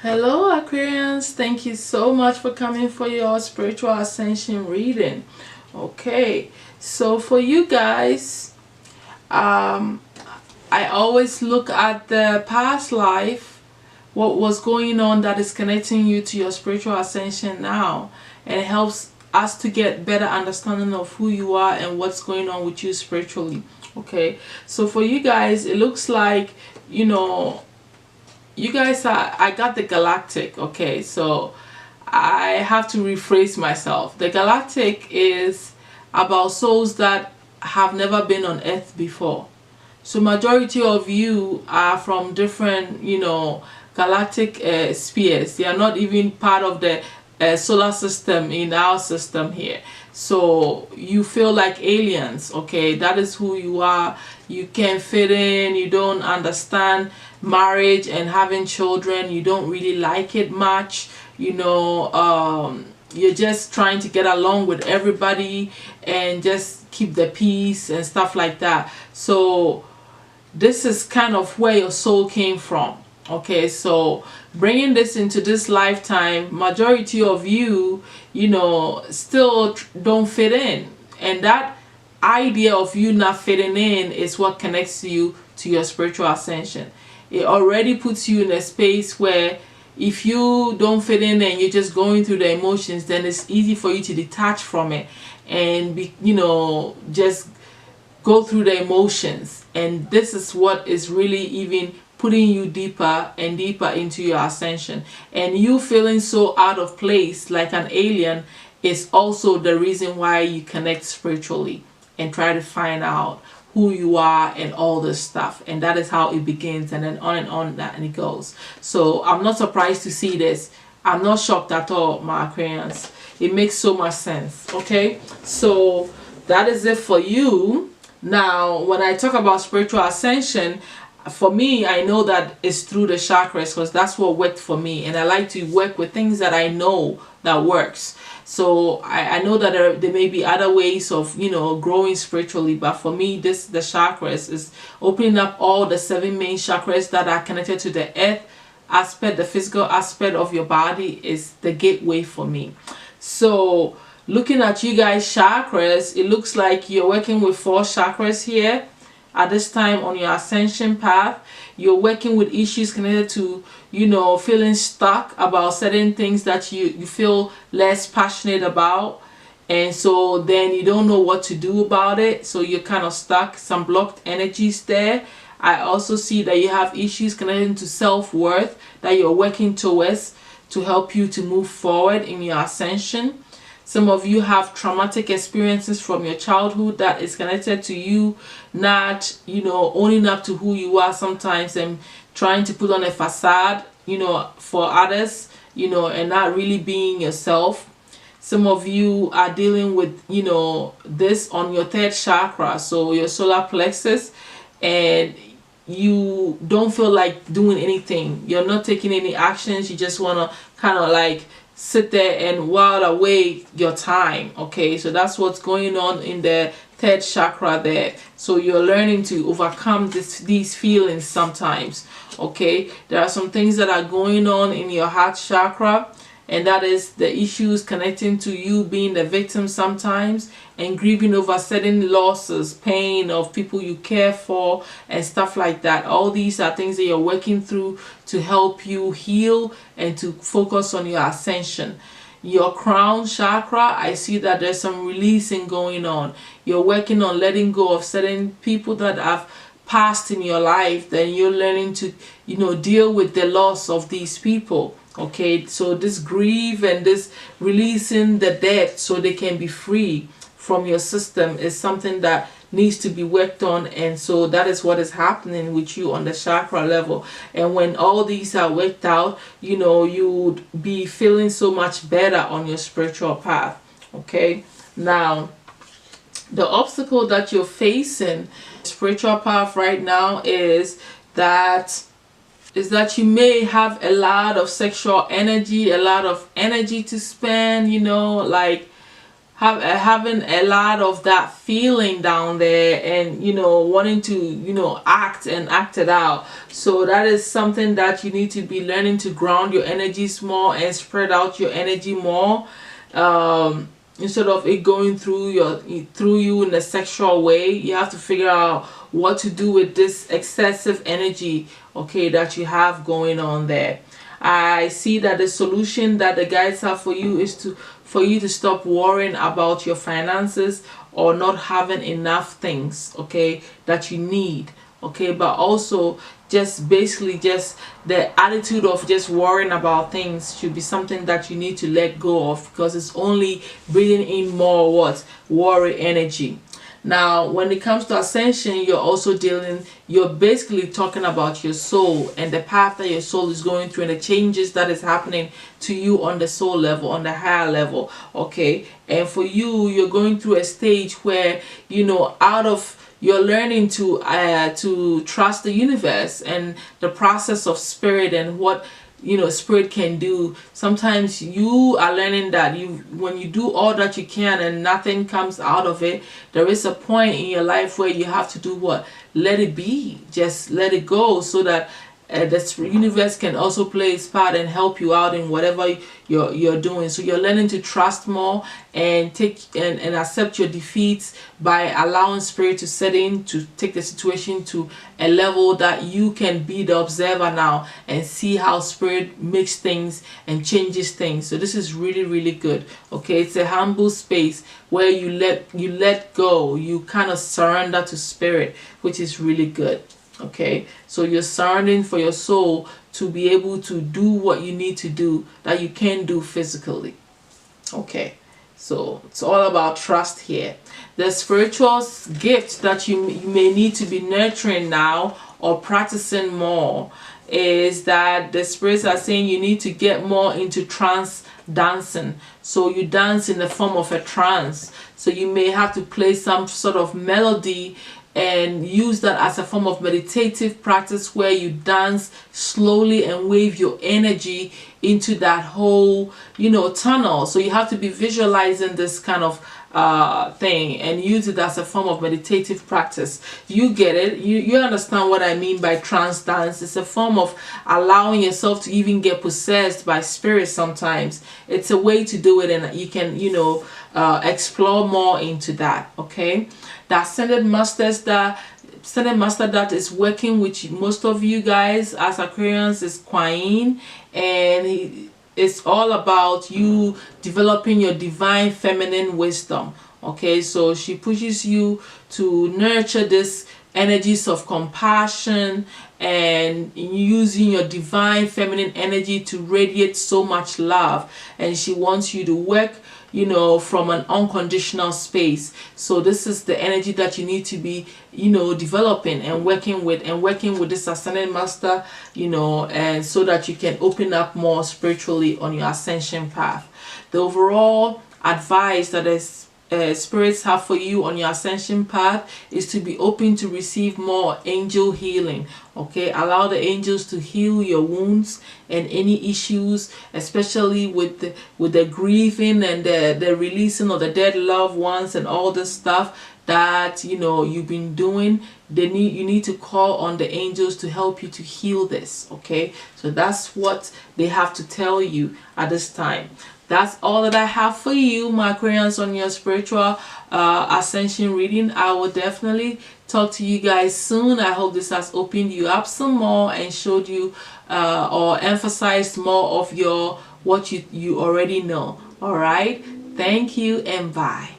Hello Aquarians, thank you so much for coming for your spiritual ascension reading. Okay, so for you guys, um I always look at the past life, what was going on that is connecting you to your spiritual ascension now, and it helps us to get better understanding of who you are and what's going on with you spiritually. Okay, so for you guys, it looks like, you know, you guys are, I got the galactic. Okay, so I have to rephrase myself. The galactic is about souls that have never been on earth before. So majority of you are from different, galactic spheres. They are not even part of the solar system in our system here. So you feel like aliens. Okay, that is who you are. You can't fit in. You don't understand marriage and having children. You don't really like it much. You're just trying to get along with everybody and just keep the peace and stuff like that. So this is kind of where your soul came from. Okay, so bringing this into this lifetime, majority of you, still don't fit in, and that idea of you not fitting in is what connects you to your spiritual ascension. It already puts you in a space where if you don't fit in and you're just going through the emotions, then it's easy for you to detach from it and be, just go through the emotions. And this is what is really even putting you deeper and deeper into your ascension. And you feeling so out of place like an alien is also the reason why you connect spiritually and try to find out who you are and all this stuff. And that is how it begins, and then on and on that and it goes. So I'm not surprised to see this. I'm not shocked at all, my Aquarians. It makes so much sense. Okay, so that is it for you. Now, when I talk about spiritual ascension, for me, I know that it's through the chakras because that's what worked for me. And I like to work with things that I know that works. So I know that there may be other ways of, growing spiritually. But for me, the chakras is opening up all the 7 main chakras that are connected to the earth aspect, the physical aspect of your body is the gateway for me. So looking at you guys chakras, it looks like you're working with 4 chakras here at this time on your ascension path. You're working with issues connected to, feeling stuck about certain things that you feel less passionate about, and so then you don't know what to do about it, so you're kind of stuck. Some blocked energies there. I also see that you have issues connected to self-worth that you're working towards to help you to move forward in your ascension. Some of you have traumatic experiences from your childhood that is connected to you not, owning up to who you are sometimes and trying to put on a facade, for others, and not really being yourself. Some of you are dealing with, this on your 3rd chakra, so your solar plexus, and you don't feel like doing anything. You're not taking any actions. You just want to kind of like sit there and while away your time. Okay, so that's what's going on in the 3rd chakra there. So you're learning to overcome these feelings sometimes. Okay, there are some things that are going on in your heart chakra, and that is the issues connecting to you being the victim sometimes and grieving over certain losses, pain of people you care for and stuff like that. All these are things that you're working through to help you heal and to focus on your ascension. Your crown chakra, I see that there's some releasing going on. You're working on letting go of certain people that have passed in your life. Then you're learning to, deal with the loss of these people. Okay, so this grief and this releasing the dead so they can be free from your system is something that needs to be worked on, and so that is what is happening with you on the chakra level. And when all these are worked out, you would be feeling so much better on your spiritual path. Okay, now the obstacle that you're facing spiritual path right now is that you may have a lot of sexual energy, a lot of energy to spend, like having a lot of that feeling down there, and wanting to act and act it out. So that is something that you need to be learning, to ground your energies more and spread out your energy more, instead of it going through you in a sexual way. You have to figure out what to do with this excessive energy, okay, that you have going on there. I see that the solution that the guides have for you is for you to stop worrying about your finances or not having enough things, okay, that you need, okay. But also, just basically, just the attitude of just worrying about things should be something that you need to let go of, because it's only bringing in more worry energy. Now, when it comes to ascension, you're basically talking about your soul and the path that your soul is going through and the changes that is happening to you on the soul level, on the higher level, okay? And for you, you're going through a stage where, out of you're learning to trust the universe and the process of spirit and what spirit can do. Sometimes you are learning that when you do all that you can and nothing comes out of it, there is a point in your life where you have to do what? Let it be. Just let it go, so that the universe can also play its part and help you out in whatever you're doing. So you're learning to trust more and take and accept your defeats by allowing spirit to set in, to take the situation to a level that you can be the observer now and see how spirit makes things and changes things. So this is really, really good, okay. It's a humble space where you let go, you kind of surrender to spirit, which is really good. Okay, so you're surrendering for your soul to be able to do what you need to do that you can't do physically. Okay, so it's all about trust here. The spiritual gift that you may need to be nurturing now or practicing more is that the spirits are saying you need to get more into trance dancing. So you dance in the form of a trance. So you may have to play some sort of melody and use that as a form of meditative practice, where you dance slowly and wave your energy into that whole tunnel. So you have to be visualizing this kind of thing and use it as a form of meditative practice. You get it? You understand what I mean by trance dance? It's a form of allowing yourself to even get possessed by spirits. Sometimes it's a way to do it, and you can explore more into that. Okay, the ascended masters that is working with most of you guys as Aquarians is Quine, and it's all about you developing your divine feminine wisdom. Okay, so she pushes you to nurture this energies of compassion and using your divine feminine energy to radiate so much love, and she wants you to work from an unconditional space. So this is the energy that you need to be developing and working with this ascended master, and so that you can open up more spiritually on your ascension path. The overall advice that is spirits have for you on your ascension path is to be open to receive more angel healing. Okay, allow the angels to heal your wounds and any issues, especially with the grieving and the releasing of the dead loved ones and all this stuff that you've been doing. You need to call on the angels to help you to heal this. Okay, so that's what they have to tell you at this time. That's all that I have for you, my Aquarians, on your spiritual ascension reading. I will definitely talk to you guys soon. I hope this has opened you up some more and showed you or emphasized more of what you already know. All right, thank you and bye.